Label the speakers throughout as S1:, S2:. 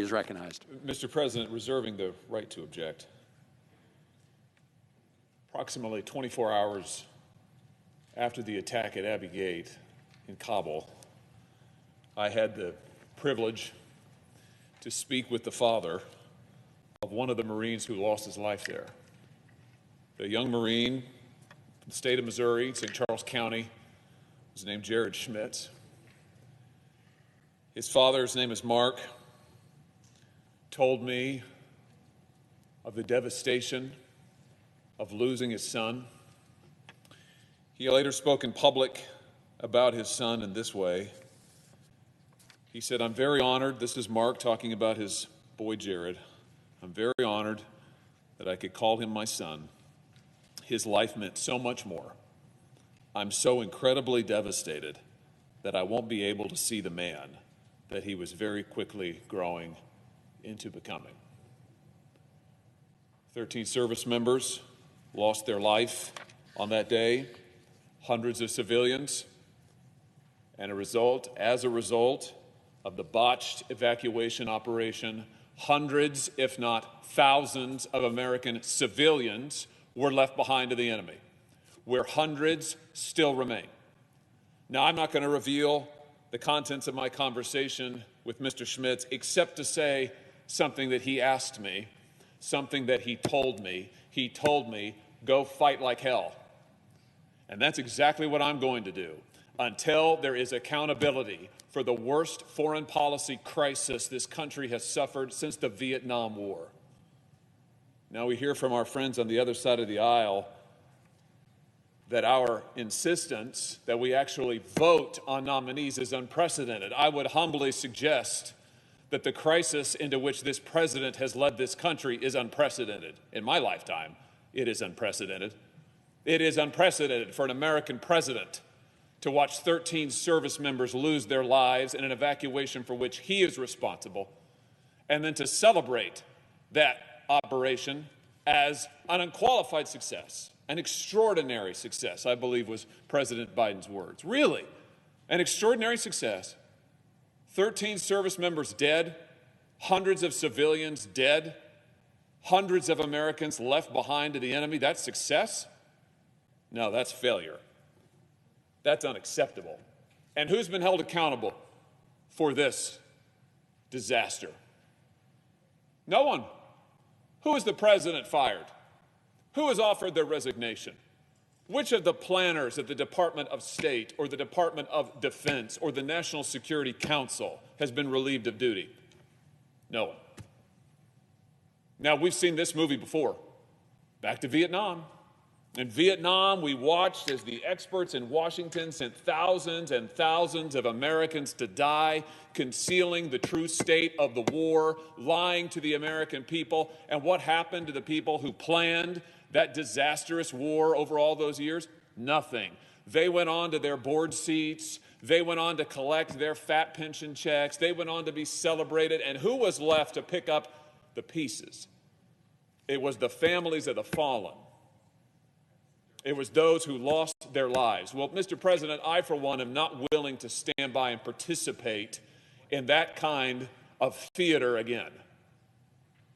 S1: is recognized.
S2: Mr. President, reserving the right to object. Approximately 24 hours after the attack at Abbey Gate in Kabul, I had the privilege to speak with the father of one of the Marines who lost his life there. The young Marine from the state of Missouri, St. Charles County, was named Jared Schmitz. His father's name is Mark, told me of the devastation of losing his son. He later spoke in public about his son in this way. He said, "I'm very honored," this is Mark talking about his boy Jared, "I'm very honored that I could call him my son. His life meant so much more. I'm so incredibly devastated that I won't be able to see the man that he was very quickly growing into becoming." 13 service members lost their life on that day, hundreds of civilians, and as a result of the botched evacuation operation, hundreds, if not thousands, of American civilians were left behind to the enemy, where hundreds still remain. Now, I'm not going to reveal the contents of my conversation with Mr. Schmitz, except to say something that he asked me, something that he told me. He told me, "Go fight like hell." And that's exactly what I'm going to do until there is accountability for the worst foreign policy crisis this country has suffered since the Vietnam War. Now we hear from our friends on the other side of the aisle that our insistence that we actually vote on nominees is unprecedented. I would humbly suggest that the crisis into which this president has led this country is unprecedented. In my lifetime, it is unprecedented. It is unprecedented for an American president to watch 13 service members lose their lives in an evacuation for which he is responsible, and then to celebrate that operation as an unqualified success, an extraordinary success, I believe was President Biden's words. Really, an extraordinary success. 13 service members dead, hundreds of civilians dead, hundreds of Americans left behind to the enemy. That's success? No, that's failure. That's unacceptable. And who's been held accountable for this disaster? No one. Who has the president fired? Who has offered their resignation? Which of the planners at the Department of State or the Department of Defense or the National Security Council has been relieved of duty? No one. Now, we've seen this movie before. Back to Vietnam. In Vietnam, we watched as the experts in Washington sent thousands and thousands of Americans to die, concealing the true state of the war, lying to the American people. And what happened to the people who planned that disastrous war over all those years? Nothing. They went on to their board seats. They went on to collect their fat pension checks. They went on to be celebrated. And who was left to pick up the pieces? It was the families of the fallen. It was those who lost their lives. Well, Mr. President, I, for one, am not willing to stand by and participate in that kind of theater again.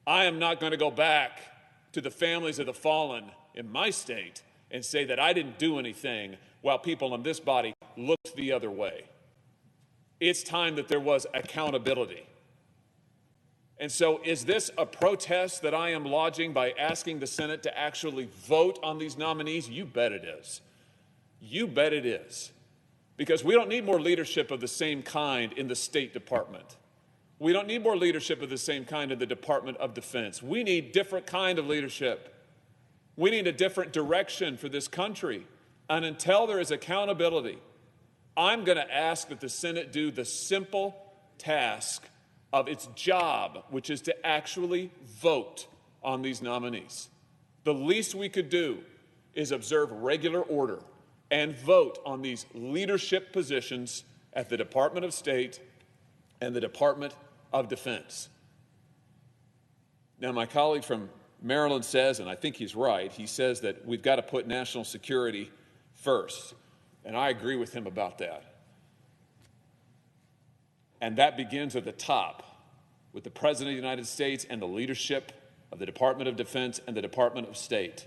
S2: I am not going to go back to the families of the fallen in my state and say that I didn't do anything while people in this body looked the other way. It's time that there was accountability. And so is this a protest that I am lodging by asking the Senate to actually vote on these nominees? You bet it is. You bet it is. Because we don't need more leadership of the same kind in the State Department. We don't need more leadership of the same kind in the Department of Defense. We need different kind of leadership. We need a different direction for this country. And until there is accountability, I'm going to ask that the Senate do the simple task of its job, which is to actually vote on these nominees. The least we could do is observe regular order and vote on these leadership positions at the Department of State and the Department of Defense. Now, my colleague from Maryland says, and I think he's right, he says that we've got to put national security first. And I agree with him about that. And that begins at the top. with the President of the United States and the leadership of the Department of Defense and the Department of State.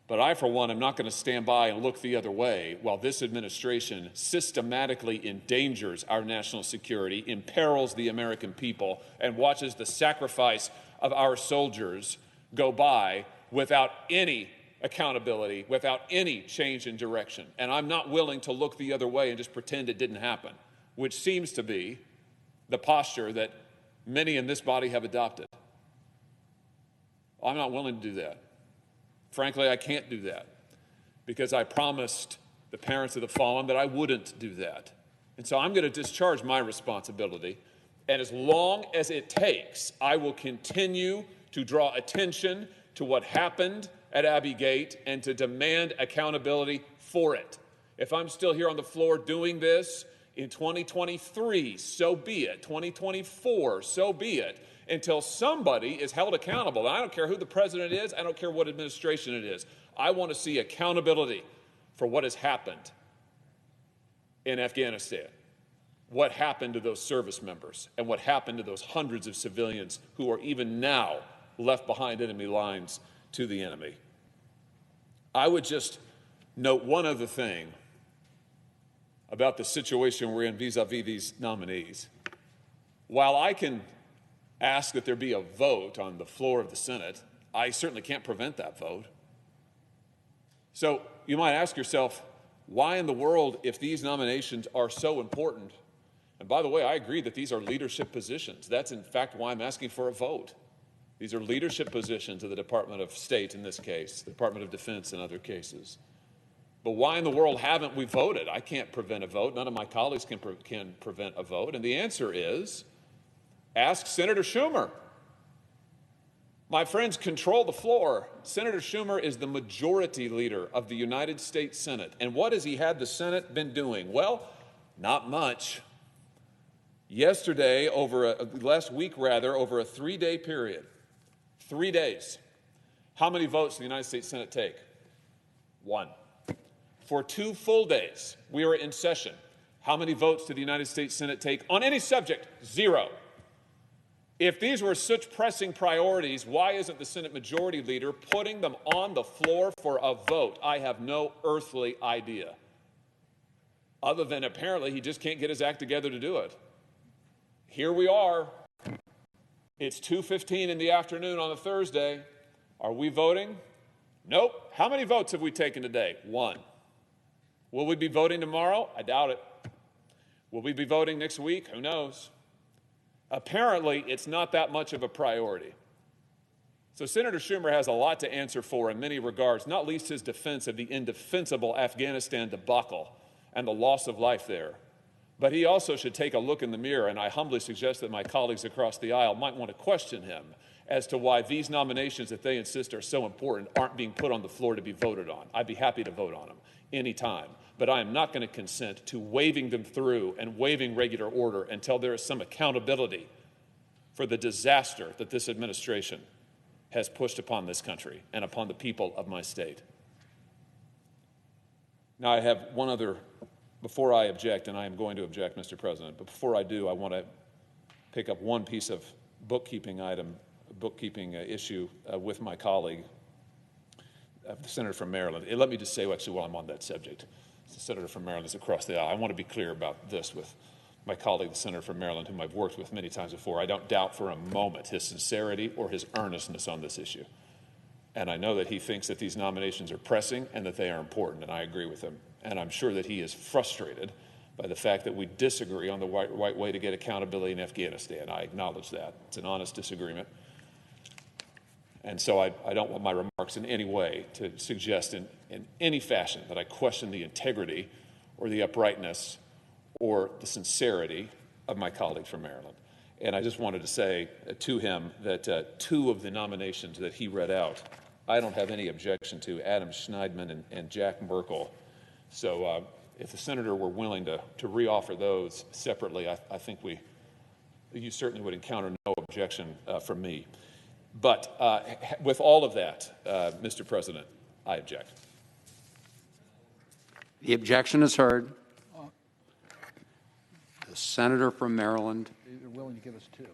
S2: But I, for one, am not going to stand by and look the other way while this administration systematically endangers our national security, imperils the American people, and watches the sacrifice of our soldiers go by without any accountability, without any change in direction. And I'm not willing to look the other way and just pretend it didn't happen, which seems to be the posture that many in this body have adopted. I'm not willing to do that. Frankly, I can't do that because I promised the parents of the fallen that I wouldn't do that. And so I'm going to discharge my responsibility. And as long as it takes, I will continue to draw attention to what happened at Abbey Gate and to demand accountability for it. If I'm still here on the floor doing this in 2023, so be it. 2024, so be it. Until somebody is held accountable. And I don't care who the president is. I don't care what administration it is. I want to see accountability for what has happened in Afghanistan, what happened to those service members, and what happened to those hundreds of civilians who are even now left behind enemy lines to the enemy. I would just note one other thing about the situation we're in vis-a-vis these nominees. While I can ask that there be a vote on the floor of the Senate, I certainly can't prevent that vote. So you might ask yourself, why in the world, if these nominations are so important, and by the way, I agree that these are leadership positions. That's in fact why I'm asking for a vote. These are leadership positions of the Department of State in this case, the Department of Defense in other cases. But why in the world haven't we voted? I can't prevent a vote. None of my colleagues can prevent a vote. And the answer is, ask Senator Schumer. My friends control the floor. Senator Schumer is the majority leader of the United States Senate. And what has he had the Senate been doing? Well, not much. Yesterday, last week rather, over a 3-day period, 3 days, how many votes did the United States Senate take? 1. For 2 full days, we were in session. How many votes did the United States Senate take on any subject? 0. If these were such pressing priorities, why isn't the Senate Majority Leader putting them on the floor for a vote? I have no earthly idea, other than apparently he just can't get his act together to do it. Here we are. It's 2:15 in the afternoon on a Thursday. Are we voting? Nope. How many votes have we taken today? 1. Will we be voting tomorrow? I doubt it. Will we be voting next week? Who knows? Apparently, it's not that much of a priority. So Senator Schumer has a lot to answer for in many regards, not least his defense of the indefensible Afghanistan debacle and the loss of life there. But he also should take a look in the mirror, and I humbly suggest that my colleagues across the aisle might want to question him as to why these nominations that they insist are so important aren't being put on the floor to be voted on. I'd be happy to vote on them anytime, but I am not going to consent to waving them through and waiving regular order until there is some accountability for the disaster that this administration has pushed upon this country and upon the people of my state. Now, I have one other, before I object, and I am going to object, Mr. President, but before I do, I want to pick up one piece of bookkeeping issue with my colleague, the senator from Maryland. Let me just say, actually, while I'm on that subject, the senator from Maryland is across the aisle. I want to be clear about this with my colleague, the senator from Maryland, whom I've worked with many times before. I don't doubt for a moment his sincerity or his earnestness on this issue. And I know that he thinks that these nominations are pressing and that they are important, and I agree with him. And I'm sure that he is frustrated by the fact that we disagree on the right way to get accountability in Afghanistan. I acknowledge that. It's an honest disagreement. And so I don't want my remarks in any way to suggest in any fashion that I question the integrity or the uprightness or the sincerity of my colleague from Maryland. And I just wanted to say to him that 2 of the nominations that he read out, I don't have any objection to, Adam Schneidman and Jack Merkel. So if the senator were willing to reoffer those separately, I think you certainly would encounter no objection from me. But with all of that, Mr. President, I object.
S1: The objection is heard. The senator from Maryland.
S3: They're willing to give us 2.